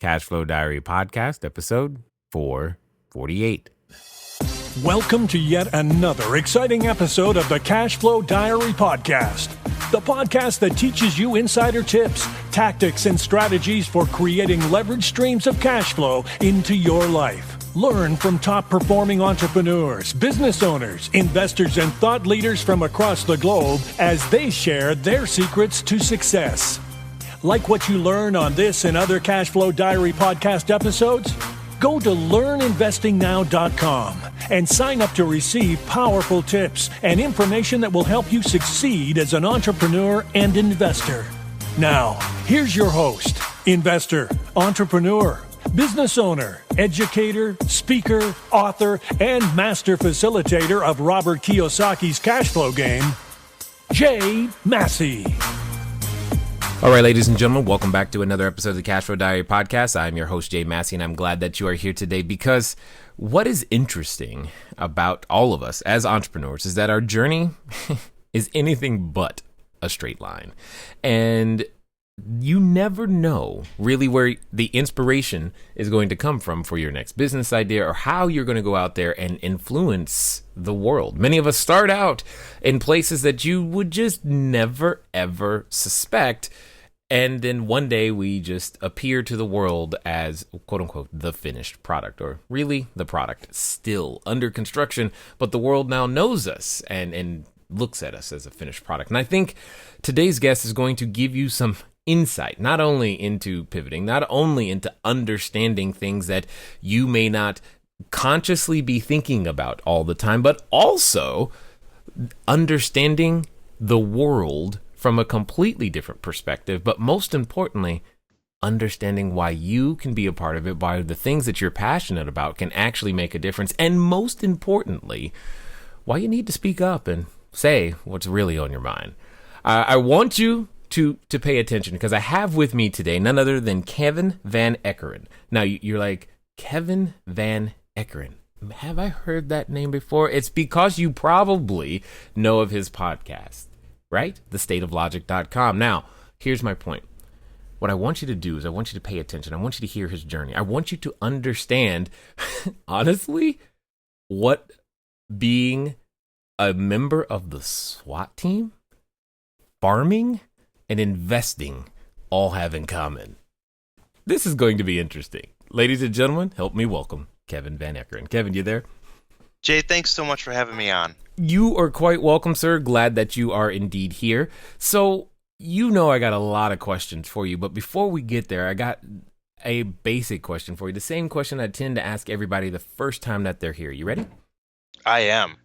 Cashflow Diary podcast, episode 448. Welcome to yet another exciting episode of the Cashflow Diary podcast, the podcast that teaches you insider tips, tactics, and strategies for creating leverage streams of cash flow into your life. Learn from top-performing entrepreneurs, business owners, investors, and thought leaders from across the globe as they share their secrets to success. Like what you learn on this and other Cashflow Diary podcast episodes? Go to learninvestingnow.com and sign up to receive powerful tips and information that will help you succeed as an entrepreneur and investor. Now, here's your host, investor, entrepreneur, business owner, educator, speaker, author, and master facilitator of Robert Kiyosaki's cash flow game, Jay Massey. All right, ladies and gentlemen, welcome back to another episode of the Cashflow Diary podcast. I'm your host, Jay Massey, and I'm glad that you are here today because what is interesting about all of us as entrepreneurs is that our journey is anything but a straight line. And you never know really where the inspiration is going to come from for your next business idea or how you're going to go out there and influence the world. Many of us start out in places that you would just never, ever suspect. And then one day we just appear to the world as, quote unquote, the finished product, or really the product still under construction. But the world now knows us and looks at us as a finished product. And I think today's guest is going to give you some insight, not only into pivoting, not only into understanding things that you may not consciously be thinking about all the time, but also understanding the world from a completely different perspective, but most importantly, understanding why you can be a part of it, why the things that you're passionate about can actually make a difference, and most importantly, why you need to speak up and say what's really on your mind. I want you to pay attention because I have with me today none other than Kevin Van Eekeran. Now, you're like, Kevin Van Eekeran. Have I heard that name before? It's because you probably know of his podcast, right? thestateoflogic.com. Now, here's my point. What I want you to do is I want you to pay attention. I want you to hear his journey. I want you to understand, honestly, what being a member of the SWAT team, farming, and investing all have in common. This is going to be interesting. Ladies and gentlemen, help me welcome Kevin Van Eekeran. Kevin, you there? Jay, thanks so much for having me on. You are quite welcome, sir. Glad that you are indeed here. So, you know I got a lot of questions for you, but before we get there, I got a basic question for you. The same question I tend to ask everybody the first time that they're here. You ready? I am.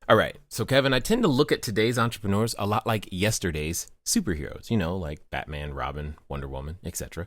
All right. So, Kevin, I tend to look at today's entrepreneurs a lot like yesterday's superheroes, like Batman, Robin, Wonder Woman, etc.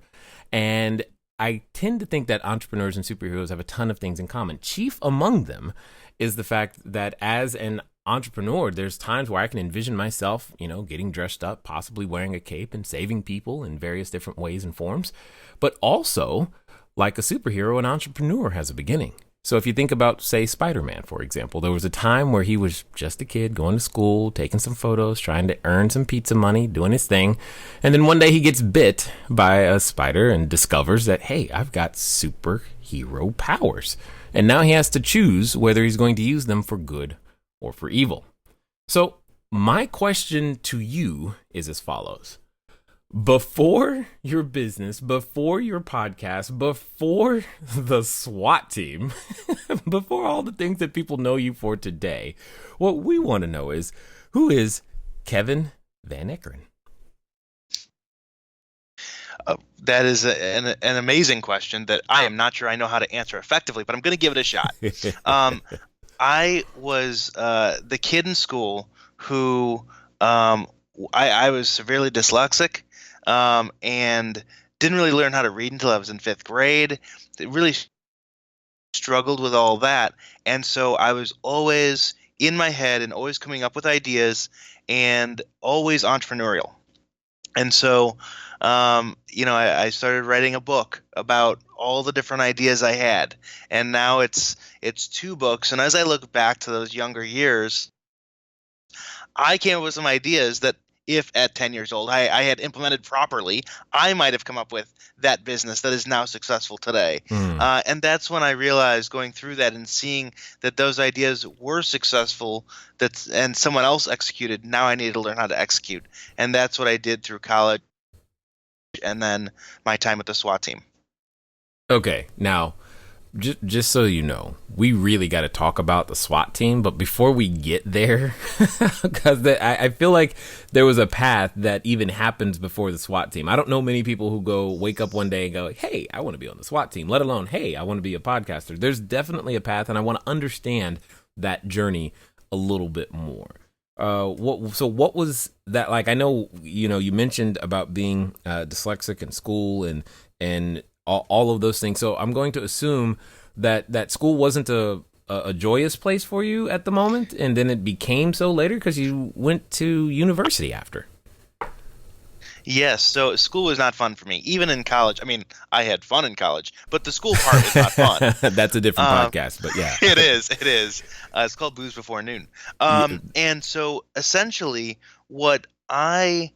And I tend to think that entrepreneurs and superheroes have a ton of things in common. Chief among them is the fact that as an entrepreneur, there's times where I can envision myself, getting dressed up, possibly wearing a cape and saving people in various different ways and forms. But also, like a superhero, an entrepreneur has a beginning. So if you think about, say, Spider-Man, for example, there was a time where he was just a kid going to school, taking some photos, trying to earn some pizza money, doing his thing. And then one day he gets bit by a spider and discovers that, hey, I've got superhero powers. And now he has to choose whether he's going to use them for good or for evil. So my question to you is as follows. Before your business, before your podcast, before the SWAT team, before all the things that people know you for today, what we want to know is, who is Kevin Van Eekeran? That is an amazing question that I am not sure I know how to answer effectively, but I'm going to give it a shot. I was the kid in school who I was severely dyslexic and didn't really learn how to read until I was in fifth grade. It really struggled with all that. And so I was always in my head and always coming up with ideas and always entrepreneurial. And so, I started writing a book about all the different ideas I had. And now it's 2 books. And as I look back to those younger years, I came up with some ideas that if at 10 years old I had implemented properly, I might have come up with that business that is now successful today. And that's when I realized, going through that and seeing that those ideas were successful, and someone else executed, now I needed to learn how to execute. And that's what I did through college and then my time with the SWAT team. Okay, now, just so you know, we really got to talk about the SWAT team. But before we get there, because I feel like there was a path that even happens before the SWAT team. I don't know many people who wake up one day and go, hey, I want to be on the SWAT team, let alone, hey, I want to be a podcaster. There's definitely a path, and I want to understand that journey a little bit more. What was that like? I know, you mentioned about being dyslexic in school and all of those things. So I'm going to assume that school wasn't a joyous place for you at the moment, and then it became so later because you went to university after. Yes, so school was not fun for me. Even in college, I mean, I had fun in college, but the school part was not fun. That's a different podcast, but yeah. It is. It's called Booze Before Noon. And so essentially what I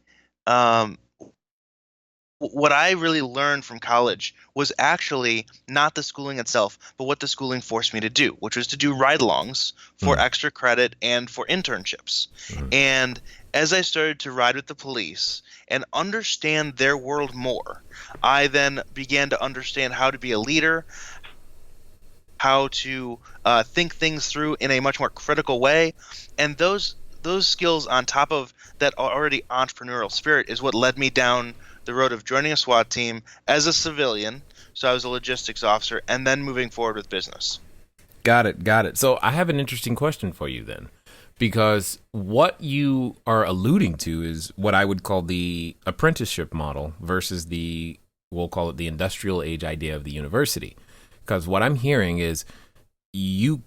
really learned from college was actually not the schooling itself, but what the schooling forced me to do, which was to do ride-alongs for extra credit and for internships. And as I started to ride with the police and understand their world more, I then began to understand how to be a leader, how to think things through in a much more critical way. And those skills on top of that already entrepreneurial spirit is what led me down the road of joining a SWAT team as a civilian. So I was a logistics officer, and then moving forward with business. Got it. So I have an interesting question for you then, because what you are alluding to is what I would call the apprenticeship model versus we'll call it the industrial age idea of the university. Because what I'm hearing is you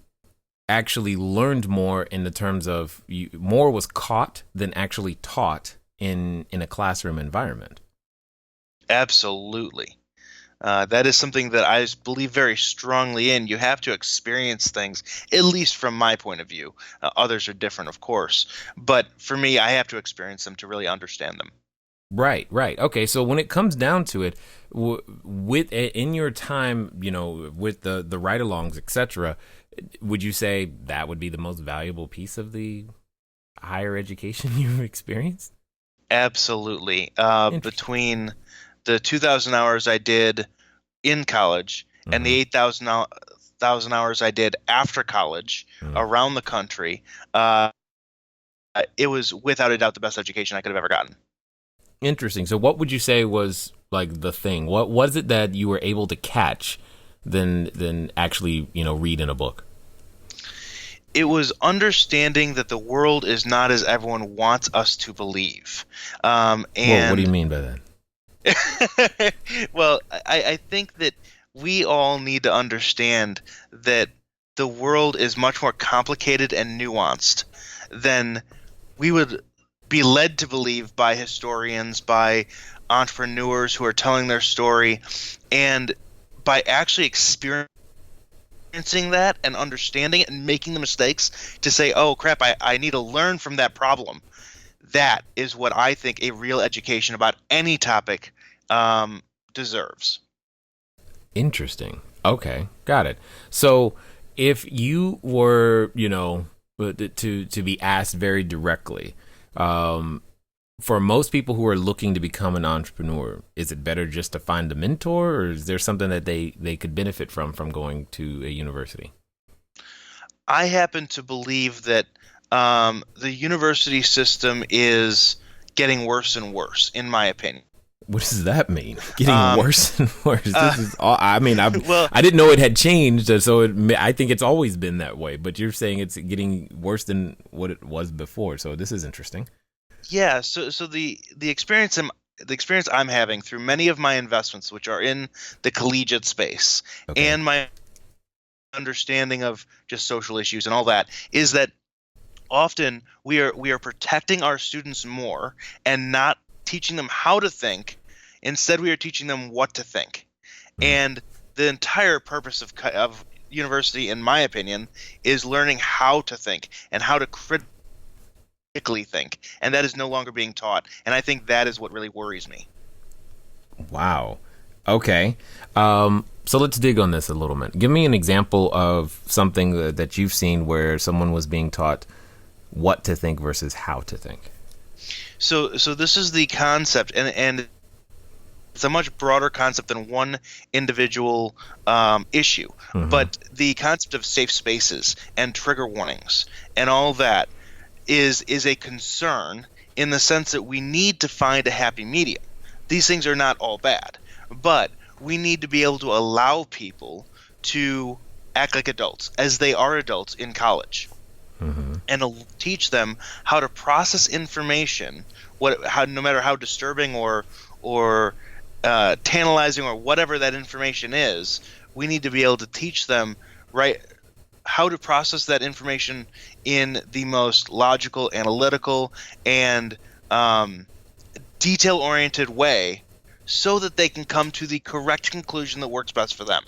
actually learned more in the terms of more was caught than actually taught in a classroom environment. Absolutely. That is something that I believe very strongly in. You have to experience things, at least from my point of view. Others are different, of course. But for me, I have to experience them to really understand them. Right. Okay, so when it comes down to it, in your time, with the ride-alongs, etc., would you say that would be the most valuable piece of the higher education you've experienced? Absolutely. Between the 2,000 hours I did in college and the 8,000 hours I did after college around the country, it was without a doubt the best education I could have ever gotten. Interesting. So what would you say was like the thing? What was it that you were able to catch than actually, read in a book? It was understanding that the world is not as everyone wants us to believe. Well, what do you mean by that? Well, I think that we all need to understand that the world is much more complicated and nuanced than we would be led to believe by historians, by entrepreneurs who are telling their story, and by actually experiencing that and understanding it and making the mistakes to say, oh crap, I need to learn from that problem. That is what I think a real education about any topic deserves. Interesting. Okay, got it. So if you were, to be asked very directly, for most people who are looking to become an entrepreneur, is it better just to find a mentor, or is there something that they could benefit from going to a university? I happen to believe that the university system is getting worse and worse, in my opinion. What does that mean? Getting worse and worse. This is all, I didn't know it had changed, so I think it's always been that way. But you're saying it's getting worse than what it was before. So this is interesting. Yeah. So the experience I'm having through many of my investments, which are in the collegiate space, and my understanding of just social issues and all that, is that often we are protecting our students more and not teaching them how to think. Instead, we are teaching them what to think. And the entire purpose of university, in my opinion, is learning how to think and how to critically think, and that is no longer being taught. And I think that is what really worries me. Wow. Okay. So let's dig on this a little bit. Give me an example of something that you've seen where someone was being taught what to think versus how to think. So this is the concept, and it's a much broader concept than one individual issue. Mm-hmm. But the concept of safe spaces and trigger warnings and all that is a concern in the sense that we need to find a happy medium. These things are not all bad, but we need to be able to allow people to act like adults as they are adults in college. Mm-hmm. And to teach them how to process information, no matter how disturbing or tantalizing or whatever that information is, we need to be able to teach them how to process that information in the most logical, analytical, and detail-oriented way, so that they can come to the correct conclusion that works best for them.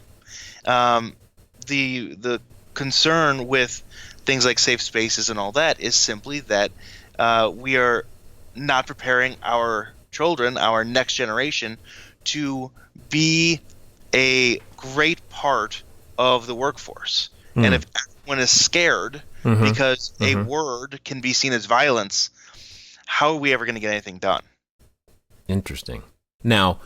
The concern with things like safe spaces and all that is simply that we are not preparing our children, our next generation, to be a great part of the workforce. And if everyone is scared because a word can be seen as violence, how are we ever going to get anything done? Interesting. Now,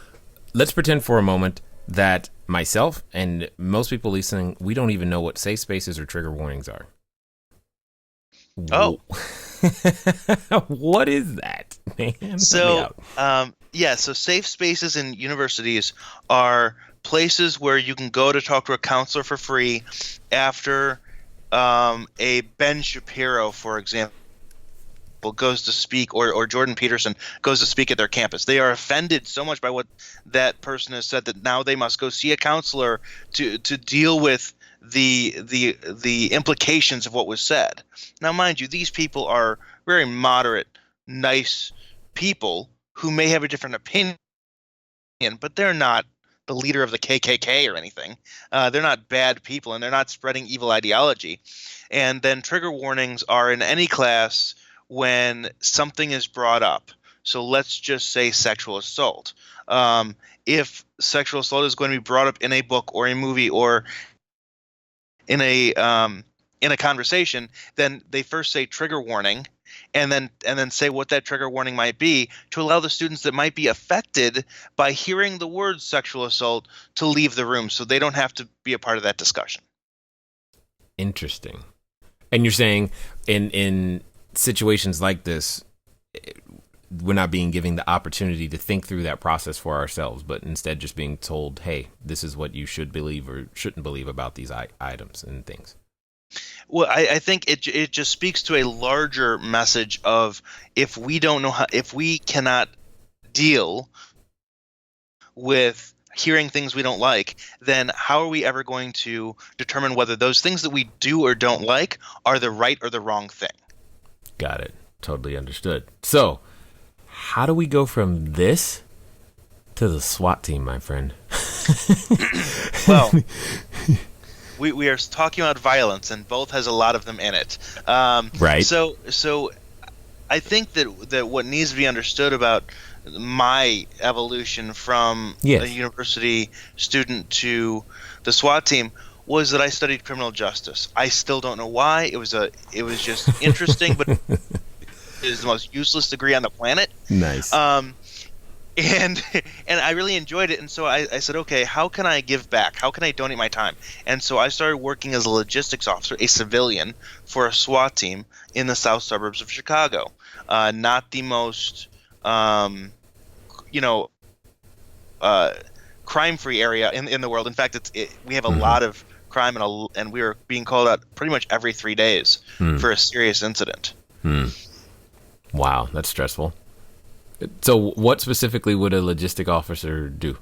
let's pretend for a moment that myself and most people listening, we don't even know what safe spaces or trigger warnings are. Oh. What is that, man? So safe spaces in universities are places where you can go to talk to a counselor for free after a Ben Shapiro, for example, goes to speak, or Jordan Peterson goes to speak at their campus. They are offended so much by what that person has said that now they must go see a counselor to deal with the implications of what was said. Now, mind you, these people are very moderate, nice people who may have a different opinion, but they're not the leader of the KKK or anything. They're not bad people, and they're not spreading evil ideology. And then trigger warnings are in any class when something is brought up. So let's just say sexual assault. If sexual assault is going to be brought up in a book or a movie or in a conversation, then they first say trigger warning, and then say what that trigger warning might be, to allow the students that might be affected by hearing the word sexual assault to leave the room, so they don't have to be a part of that discussion. Interesting. And you're saying in situations like this, we're not being given the opportunity to think through that process for ourselves, but instead just being told, hey, this is what you should believe or shouldn't believe about these items and things. Well, I think it just speaks to a larger message of, if we don't know if we cannot deal with hearing things we don't like, then how are we ever going to determine whether those things that we do or don't like are the right or the wrong thing? Got it. Totally understood. So, how do we go from this to the SWAT team, my friend? Well, we are talking about violence, and both has a lot of them in it. Right. So I think that what needs to be understood about my evolution from a university student to the SWAT team was that I studied criminal justice. I still don't know why. It was just interesting, but it is the most useless degree on the planet. Nice. And I really enjoyed it, and so I said, okay, how can I give back? How can I donate my time? And so I started working as a logistics officer, a civilian, for a SWAT team in the south suburbs of Chicago. Not the most, crime-free area in the world. In fact, we have a lot of crime, and we were being called out pretty much every 3 days for a serious incident. Wow, that's stressful. So what specifically would a logistic officer do?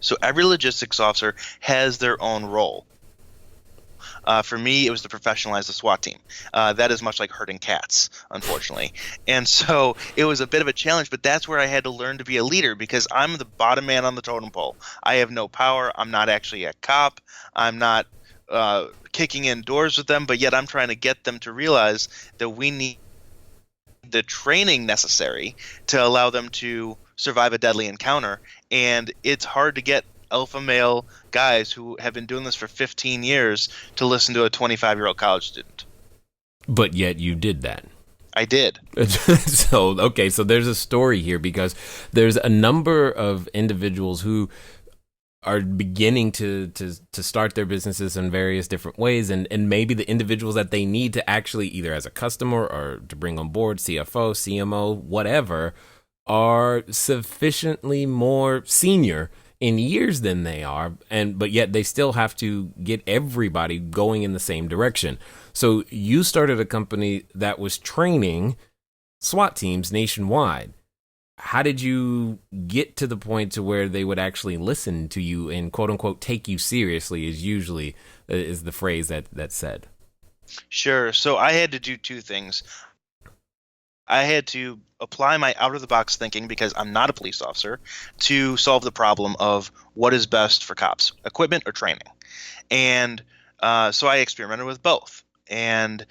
So every logistics officer has their own role. For me, it was to professionalize the SWAT team. That is much like herding cats, unfortunately. And so it was a bit of a challenge, but that's where I had to learn to be a leader, because I'm the bottom man on the totem pole. I have no power. I'm not actually a cop. I'm not kicking in doors with them, but yet I'm trying to get them to realize that we need the training necessary to allow them to survive a deadly encounter. And it's hard to get alpha male guys who have been doing this for 15 years to listen to a 25-year-old college student. But yet you did that. I did. So there's a story here, because there's a number of individuals who are beginning to start their businesses in various different ways, and maybe the individuals that they need to actually, either as a customer or to bring on board, CFO, CMO, whatever, are sufficiently more senior in years than they are, but yet they still have to get everybody going in the same direction. So you started a company that was training SWAT teams nationwide. How did you get to the point to where they would actually listen to you and quote unquote take you seriously, is the phrase that's said? Sure. So I had to do two things. I had to apply my out-of-the-box thinking, because I'm not a police officer, to solve the problem of what is best for cops, equipment or training. And so I experimented with both. And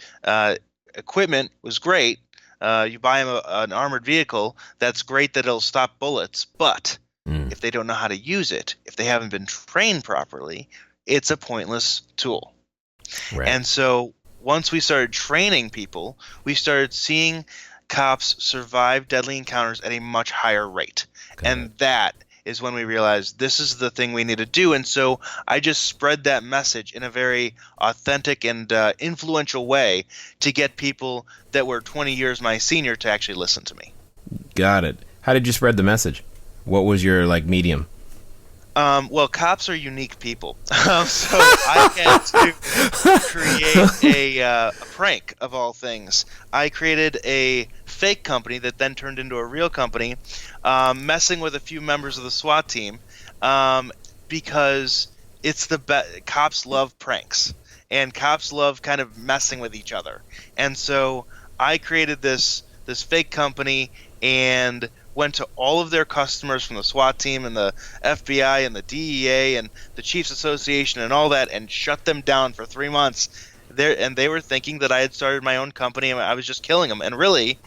equipment was great. You buy them an armored vehicle, that's great that it'll stop bullets, but if they don't know how to use it, if they haven't been trained properly, it's a pointless tool. Right. And so once we started training people, we started seeing cops survive deadly encounters at a much higher rate. And that is when we realized this is the thing we need to do. And so I just spread that message in a very authentic and influential way to get people that were 20 years my senior to actually listen to me. Got it. How did you spread the message? What was your medium? Well, cops are unique people. So I had to create a prank, of all things. I created a fake company that then turned into a real company, messing with a few members of the SWAT team, because it's cops love pranks, and cops love kind of messing with each other. And so I created this fake company and went to all of their customers from the SWAT team and the FBI and the DEA and the Chiefs Association and all that, and shut them down for 3 months. And they were thinking that I had started my own company and I was just killing them. And really,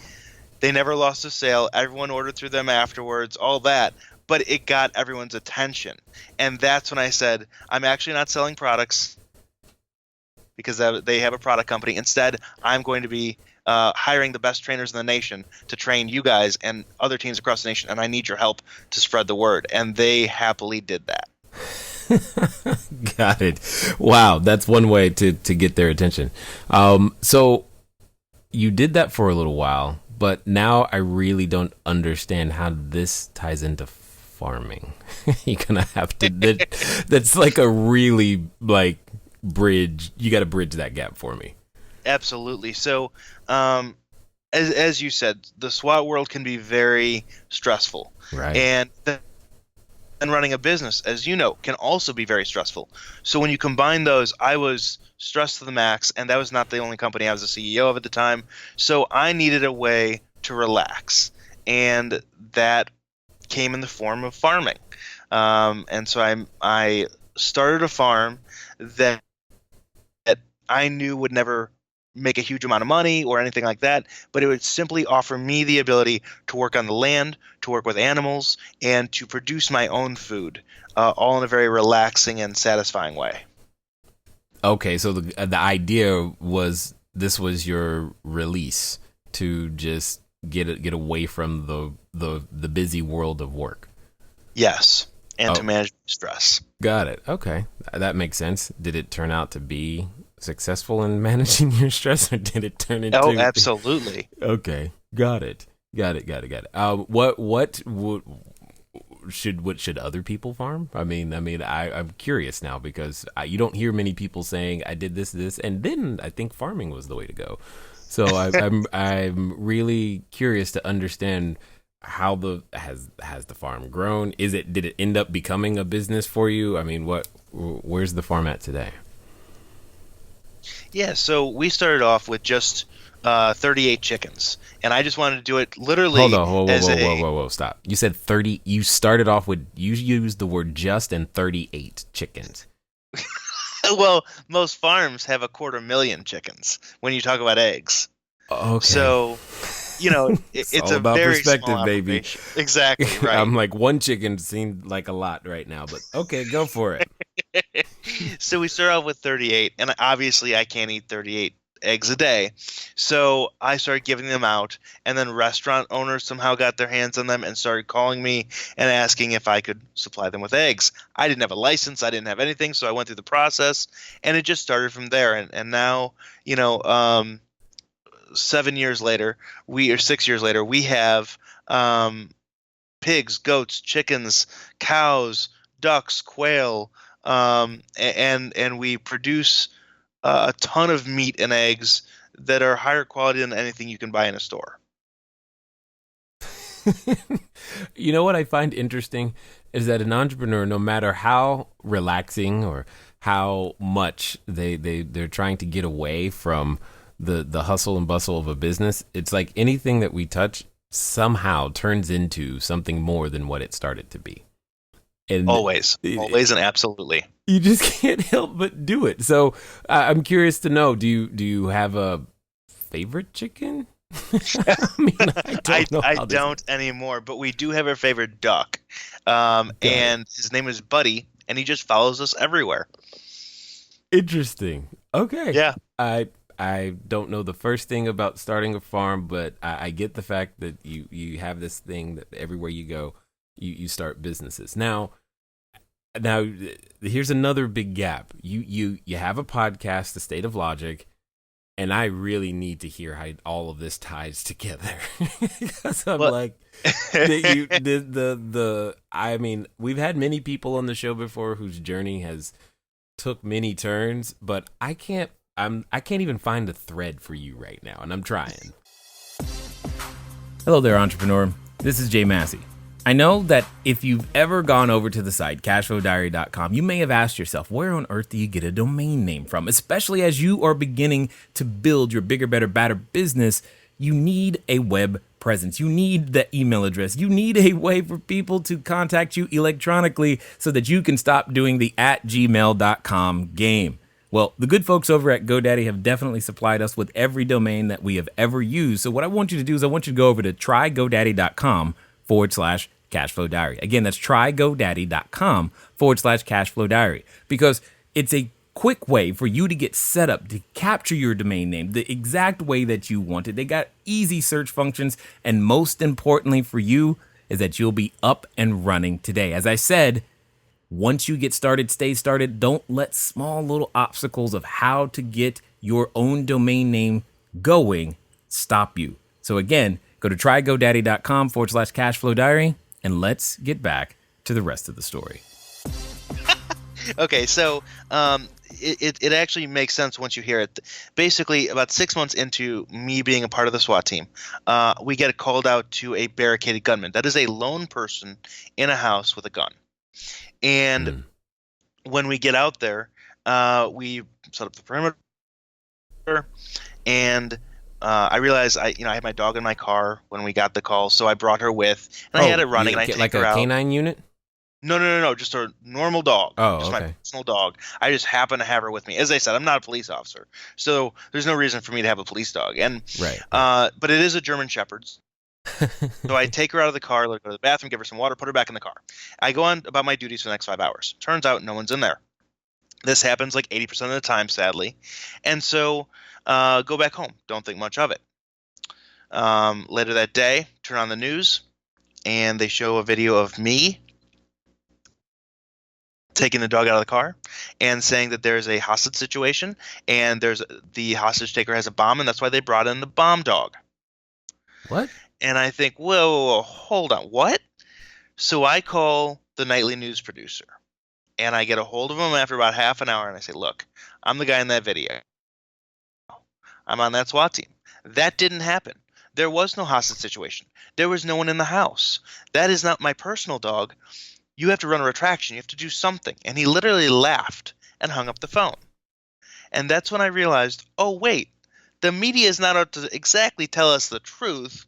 they never lost a sale. Everyone ordered through them afterwards, all that. But it got everyone's attention. And that's when I said, I'm actually not selling products, because they have a product company. Instead, I'm going to be hiring the best trainers in the nation to train you guys and other teams across the nation, and I need your help to spread the word. And they happily did that. Got it. Wow, that's one way to get their attention. So you did that for a little while, but now I really don't understand how this ties into farming. You're gonna have to. That's like a really bridge. You got to bridge that gap for me. Absolutely. So, as you said, the SWAT world can be very stressful, right? And running a business, as you know, can also be very stressful. So when you combine those, I was stressed to the max, and that was not the only company I was the CEO of at the time. So I needed a way to relax, and that came in the form of farming. And so I started a farm that I knew would never make a huge amount of money or anything like that, but it would simply offer me the ability to work on the land, to work with animals, and to produce my own food, all in a very relaxing and satisfying way. Okay, so the idea was this was your release to just get away from the busy world of work. Yes, and to manage stress. Got it. Okay, that makes sense. Did it turn out to be successful in managing your stress, or did it turn into? Oh, absolutely. Okay, got it. What should other people farm? I'm curious now, because you don't hear many people saying I did this, and then I think farming was the way to go. So I'm really curious to understand how has the farm grown? Did it end up becoming a business for you? I mean, where's the farm at today? Yeah, so we started off with just 38 chickens, and I just wanted to do it literally. Hold on, whoa, stop. You said 30. You started off with, you used the word just and 38 chickens. Well, most farms have 250,000 chickens when you talk about eggs. Okay. So It's it's all a about very small perspective, baby. operation. Exactly, right. I'm like, one chicken seemed like a lot right now, but okay, go for it. So we start off with 38, and obviously I can't eat 38 eggs a day. So I started giving them out, and then restaurant owners somehow got their hands on them and started calling me and asking if I could supply them with eggs. I didn't have a license, I didn't have anything, so I went through the process, and it just started from there. And now, 7 years later, 6 years later, we have pigs, goats, chickens, cows, ducks, quail, and we produce a ton of meat and eggs that are higher quality than anything you can buy in a store. You know what I find interesting is that an entrepreneur, no matter how relaxing or how much they're trying to get away from the hustle and bustle of a business, it's like anything that we touch somehow turns into something more than what it started to be. And Always and absolutely. You just can't help but do it. So I'm curious to know, do you have a favorite chicken? I mean, I don't anymore, but we do have our favorite duck. And his name is Buddy, and he just follows us everywhere. Interesting. Okay. Yeah. I don't know the first thing about starting a farm, but I get the fact that you have this thing that everywhere you go, you start businesses. Now here's another big gap. You have a podcast, The State of Logic, and I really need to hear how all of this ties together. Because I'm I mean, we've had many people on the show before whose journey has took many turns, but I can't even find a thread for you right now, and I'm trying. Hello there, entrepreneur. This is Jay Massey. I know that if you've ever gone over to the site, cashflowdiary.com, you may have asked yourself, where on earth do you get a domain name from? Especially as you are beginning to build your bigger, better, badder business, you need a web presence. You need the email address. You need a way for people to contact you electronically so that you can stop doing the @gmail.com game. Well, the good folks over at GoDaddy have definitely supplied us with every domain that we have ever used. So what I want you to do is I want you to go over to trygodaddy.com/Cashflow Diary. Again, that's trygodaddy.com/Cashflow Diary, because it's a quick way for you to get set up to capture your domain name the exact way that you want it. They got easy search functions, and most importantly for you is that you'll be up and running today. As I said, once you get started, stay started. Don't let small little obstacles of how to get your own domain name going stop you. So again, go to trygodaddy.com/Cashflow Diary, and let's get back to the rest of the story. Okay, so it actually makes sense once you hear it. Basically, about 6 months into me being a part of the SWAT team, we get called out to a barricaded gunman. That is a lone person in a house with a gun. And when we get out there, we set up the perimeter, and I realized I had my dog in my car when we got the call, so I brought her with, and I had it running, and I take like her a out. canine unit? No, just a normal dog. Oh, just okay. my personal dog. I just happen to have her with me. As I said, I'm not a police officer, so there's no reason for me to have a police dog. And Right. But it is a German Shepherd. So I take her out of the car, let her go to the bathroom, give her some water, put her back in the car. I go on about my duties for the next 5 hours. Turns out no one's in there. This happens like 80% of the time, sadly. And so go back home. Don't think much of it. Later that day, turn on the news, and they show a video of me taking the dog out of the car and saying that there's a hostage situation, and the hostage taker has a bomb, and that's why they brought in the bomb dog. What? And I think, whoa, hold on, what? So I call the nightly news producer, and I get a hold of him after about half an hour, and I say, look, I'm the guy in that video. I'm on that SWAT team. That didn't happen. There was no hostage situation. There was no one in the house. That is not my personal dog. You have to run a retraction. You have to do something. And he literally laughed and hung up the phone. And that's when I realized, oh, wait, the media is not out to exactly tell us the truth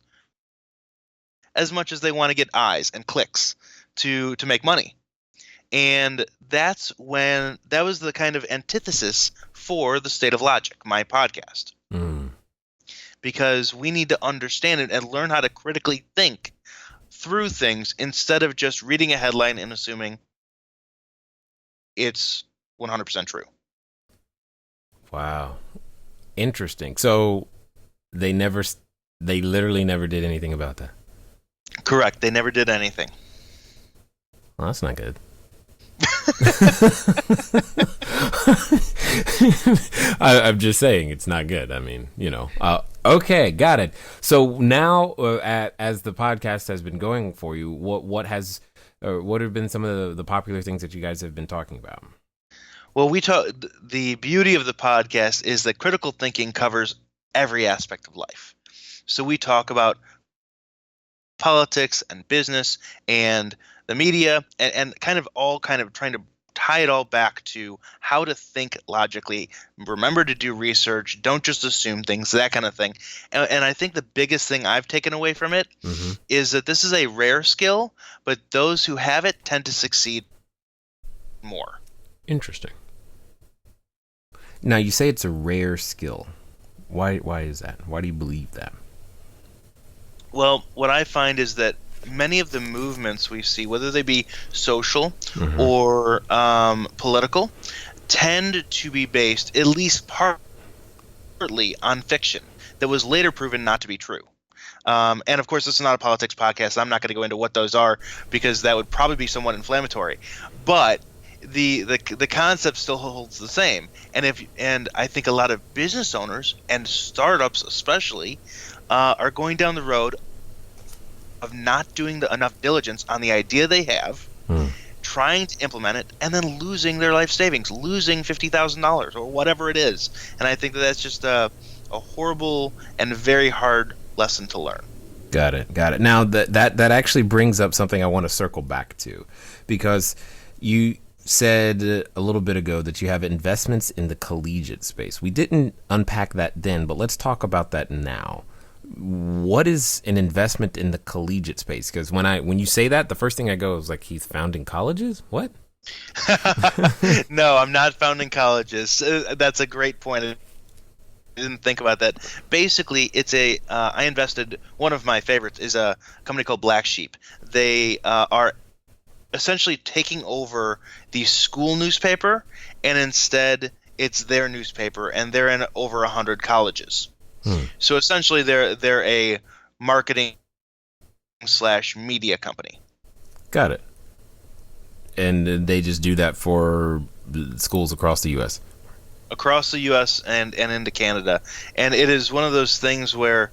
as much as they want to get eyes and clicks to make money. And that was the kind of antithesis for The State of Logic, my podcast. because we need to understand it and learn how to critically think through things instead of just reading a headline and assuming it's 100% true. Wow. Interesting. So they literally never did anything about that. Correct. They never did anything. Well, that's not good. I'm just saying it's not good. I mean, okay, got it. So now, as the podcast has been going for you, what have been some of the popular things that you guys have been talking about? Well, the beauty of the podcast is that critical thinking covers every aspect of life. So we talk about politics and business and the media and kind of trying to tie it all back to how to think logically, remember to do research, don't just assume things, that kind of thing. And I think the biggest thing I've taken away from it is that this is a rare skill, but those who have it tend to succeed more. Interesting. Now, you say it's a rare skill. Why is that? Why do you believe that? Well, what I find is that many of the movements we see, whether they be social or political, tend to be based, at least partly, on fiction that was later proven not to be true. And of course, this is not a politics podcast. So I'm not going to go into what those are because that would probably be somewhat inflammatory. But the concept still holds the same. And I think a lot of business owners and startups especially are going down the road of not doing enough diligence on the idea they have, trying to implement it, and then losing their life savings, losing $50,000 or whatever it is. And I think that's just a horrible and very hard lesson to learn. Got it. Now that actually brings up something I want to circle back to, because you said a little bit ago that you have investments in the collegiate space. We didn't unpack that then, but let's talk about that now. What is an investment in the collegiate space? Because when you say that, the first thing I go is like, he's founding colleges? What? No, I'm not founding colleges. That's a great point. I didn't think about that. Basically, it's I invested, one of my favorites is a company called Black Sheep. They are essentially taking over the school newspaper, and instead it's their newspaper, and they're in over 100 colleges. So essentially they're a marketing / media company. Got it. And they just do that for schools across the U.S.? Across the U.S. and into Canada. And it is one of those things where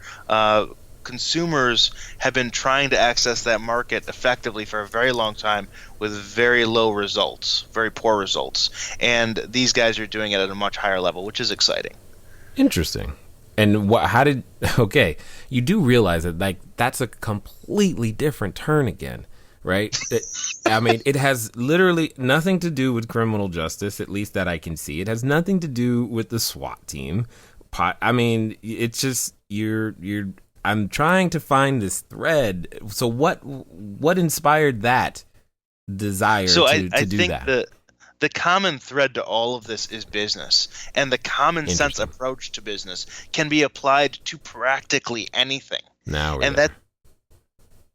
consumers have been trying to access that market effectively for a very long time with very low results, very poor results. And these guys are doing it at a much higher level, which is exciting. Interesting. And okay, you do realize that that's a completely different turn again, right? I mean, it has literally nothing to do with criminal justice, at least that I can see. It has nothing to do with the SWAT team. I mean, it's just I'm trying to find this thread. So what inspired that desire to do that? The common thread to all of this is business, and the common sense approach to business can be applied to practically anything. That's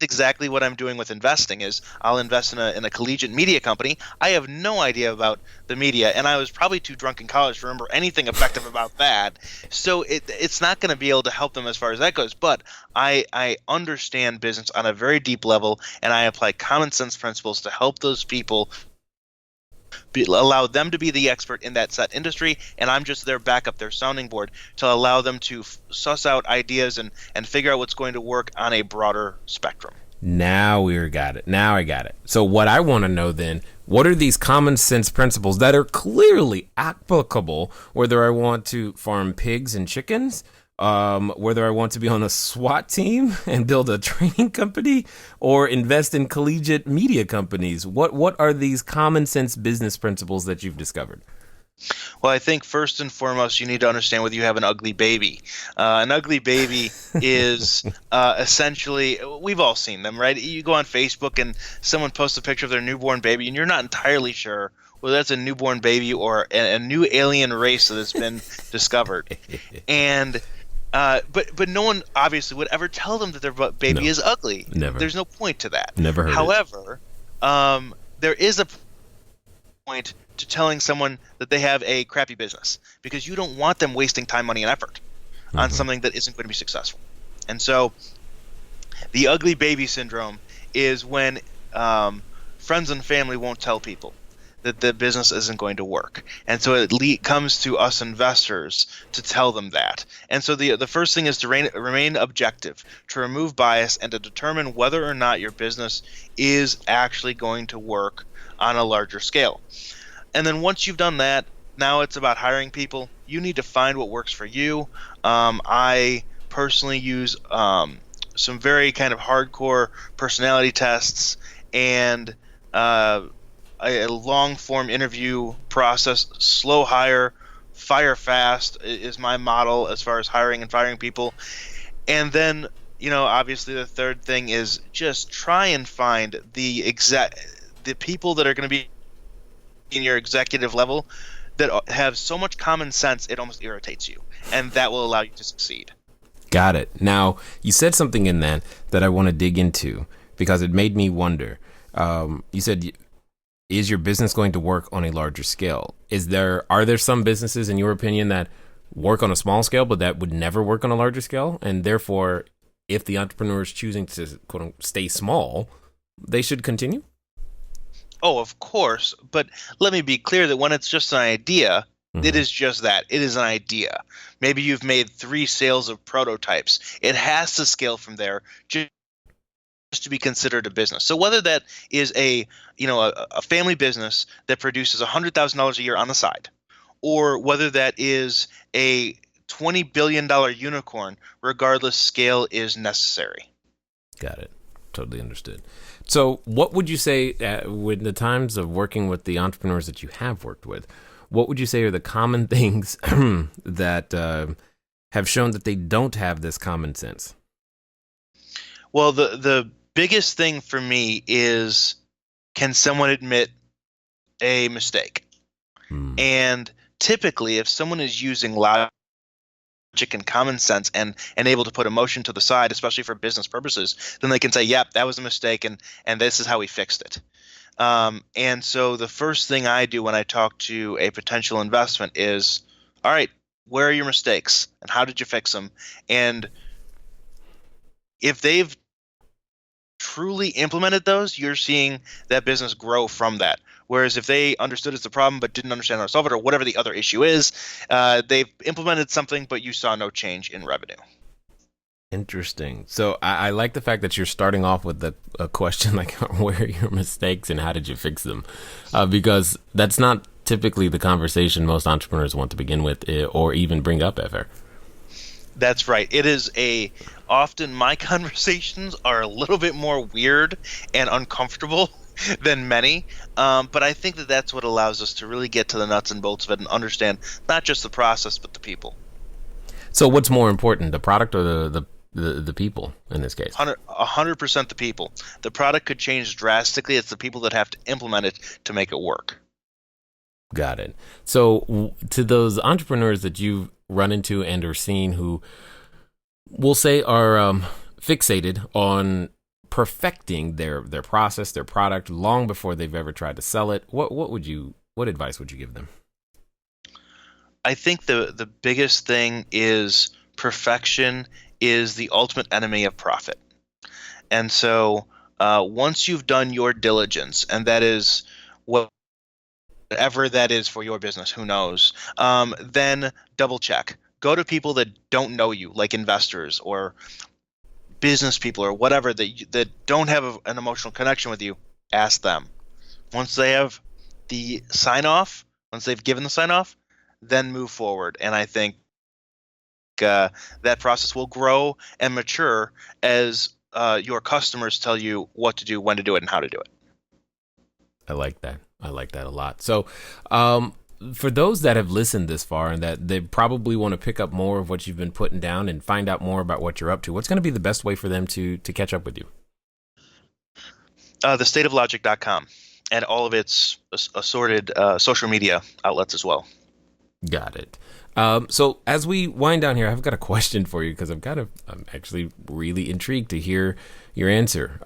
exactly what I'm doing with investing. Is I'll invest in a collegiate media company. I have no idea about the media, and I was probably too drunk in college to remember anything effective about that. So it's not going to be able to help them as far as that goes. But I understand business on a very deep level, and I apply common sense principles to help those people. Allow them to be the expert in that set industry, and I'm just their backup, their sounding board, to allow them to suss out ideas and figure out what's going to work on a broader spectrum. Now I got it. So what I want to know then, what are these common sense principles that are clearly applicable, whether I want to farm pigs and chickens, whether I want to be on a SWAT team and build a training company or invest in collegiate media companies? What are these common sense business principles that you've discovered? Well, I think first and foremost, you need to understand whether you have an ugly baby. An ugly baby is essentially, we've all seen them, right? You go on Facebook and someone posts a picture of their newborn baby, and you're not entirely sure whether that's a newborn baby or a new alien race that has been discovered. And But no one obviously would ever tell them that their baby No, is ugly. never. There's no point to that. Never heard it. However, there is a point to telling someone that they have a crappy business, because you don't want them wasting time, money, and effort on something that isn't going to be successful. And so the ugly baby syndrome is when friends and family won't tell people that the business isn't going to work. And so it comes to us investors to tell them that. And so the first thing is to remain objective, to remove bias, and to determine whether or not your business is actually going to work on a larger scale. And then once you've done that, now it's about hiring people. You need to find what works for you. I personally use some very kind of hardcore personality tests and a long form interview process. Slow hire, fire fast is my model as far as hiring and firing people. And then, obviously the third thing is just try and find the people that are going to be in your executive level that have so much common sense it almost irritates you, and that will allow you to succeed. Got it. Now, you said something in that I want to dig into, because it made me wonder. You said, is your business going to work on a larger scale? Are there some businesses, in your opinion, that work on a small scale, but that would never work on a larger scale? And therefore, if the entrepreneur is choosing to quote unquote, stay small, they should continue? Oh, of course. But let me be clear that when it's just an idea, it is just that. It is an idea. Maybe you've made 3 sales of prototypes. It has to scale from there just to be considered a business. So whether that is a family business that produces $100,000 a year on the side, or whether that is a $20 billion unicorn, regardless, scale is necessary. Got it. Totally understood. So what would you say, with the times of working with the entrepreneurs that you have worked with, what would you say are the common things that have shown that they don't have this common sense? Well, the biggest thing for me is, can someone admit a mistake? And typically, if someone is using logic and common sense and able to put emotion to the side, especially for business purposes, then they can say, yep, that was a mistake, and this is how we fixed it. And so the first thing I do when I talk to a potential investment is, all right, where are your mistakes and how did you fix them? And if they've truly implemented those, you're seeing that business grow from that. Whereas if they understood it's a problem but didn't understand how to solve it, or whatever the other issue is, they've implemented something but you saw no change in revenue. Interesting. So I like the fact that you're starting off with a question like, where are your mistakes and how did you fix them? Because that's not typically the conversation most entrepreneurs want to begin with, or even bring up ever. That's right. It is often my conversations are a little bit more weird and uncomfortable than many, but I think that's what allows us to really get to the nuts and bolts of it and understand not just the process but the people. So what's more important, the product or the people in this case? 100% the people. The product could change drastically. It's the people that have to implement it to make it work. Got it. So to those entrepreneurs that you've run into and are seen who we'll say are fixated on perfecting their process, their product long before they've ever tried to sell it, what advice would you give them? I think the biggest thing is perfection is the ultimate enemy of profit. And so once you've done your diligence, and that is whatever that is for your business, who knows, then double check. Go to people that don't know you, like investors or business people or whatever, that don't have an emotional connection with you. Ask them. Once they have the sign off, once they've given the sign off, then move forward. And I think that process will grow and mature as your customers tell you what to do, when to do it, and how to do it. I like that. I like that a lot. So for those that have listened this far and that they probably want to pick up more of what you've been putting down and find out more about what you're up to, what's going to be the best way for them to catch up with you? Thestateoflogic.com and all of its assorted social media outlets as well. Got it. So as we wind down here, I've got a question for you because I'm actually really intrigued to hear your answer.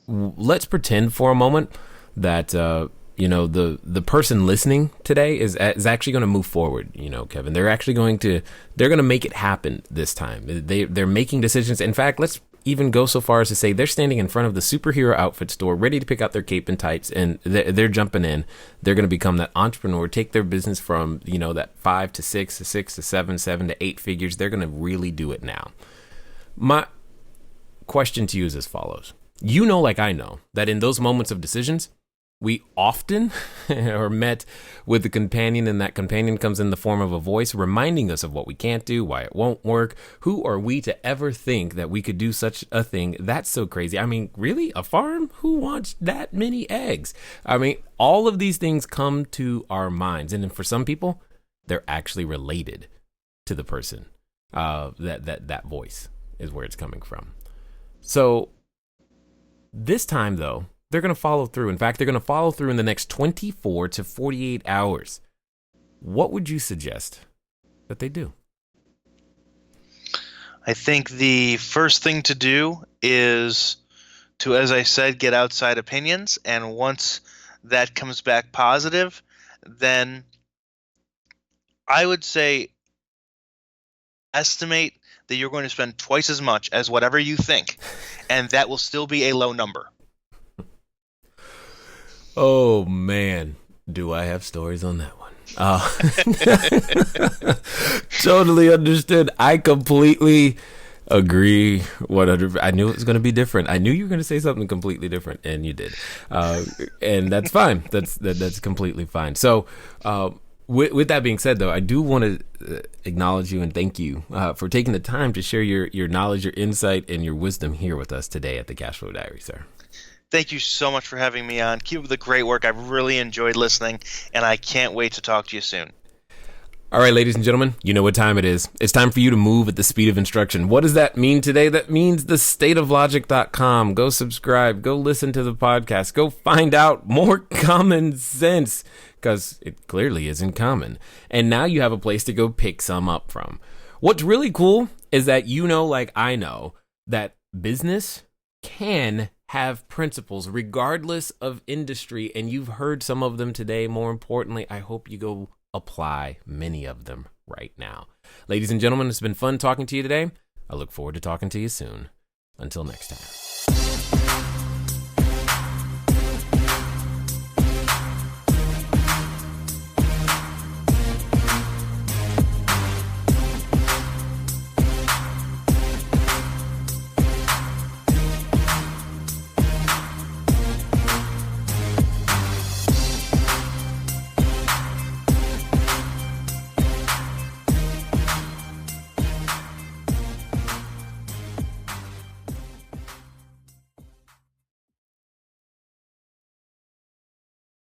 Let's pretend for a moment that the person listening today is actually going to move forward. Kevin, they're going to make it happen this time. They're making decisions. In fact, let's even go so far as to say they're standing in front of the superhero outfit store, ready to pick out their cape and tights, and they're jumping in. They're going to become that entrepreneur, take their business from that 5 to 6 to 6 to 7, 7 to 8 figures. They're going to really do it now. My question to you is as follows: like I know, that in those moments of decisions, we often are met with a companion, and that companion comes in the form of a voice reminding us of what we can't do, why it won't work. Who are we to ever think that we could do such a thing? That's so crazy. I mean, really? A farm? Who wants that many eggs? I mean, all of these things come to our minds. And for some people, they're actually related to the person. That voice is where it's coming from. So this time, though, they're going to follow through. In fact, they're going to follow through in the next 24 to 48 hours. What would you suggest that they do? I think the first thing to do is to, as I said, get outside opinions. And once that comes back positive, then I would say estimate that you're going to spend twice as much as whatever you think. And that will still be a low number. Oh, man, do I have stories on that one. Totally understood. I completely agree. 100%. I knew it was going to be different. I knew you were going to say something completely different, and you did. And that's fine. That's completely fine. So with that being said, though, I do want to acknowledge you and thank you for taking the time to share your knowledge, your insight, and your wisdom here with us today at the Cashflow Diary, sir. Thank you so much for having me on. Keep up the great work. I've really enjoyed listening, and I can't wait to talk to you soon. All right, ladies and gentlemen, you know what time it is. It's time for you to move at the speed of instruction. What does that mean today? That means thestateoflogic.com. Go subscribe. Go listen to the podcast. Go find out more common sense, because it clearly isn't common. And now you have a place to go pick some up from. What's really cool is that like I know, that business can have principles regardless of industry, and you've heard some of them today. More importantly, I hope you go apply many of them right now. Ladies and gentlemen, it's been fun talking to you today. I look forward to talking to you soon. Until next time.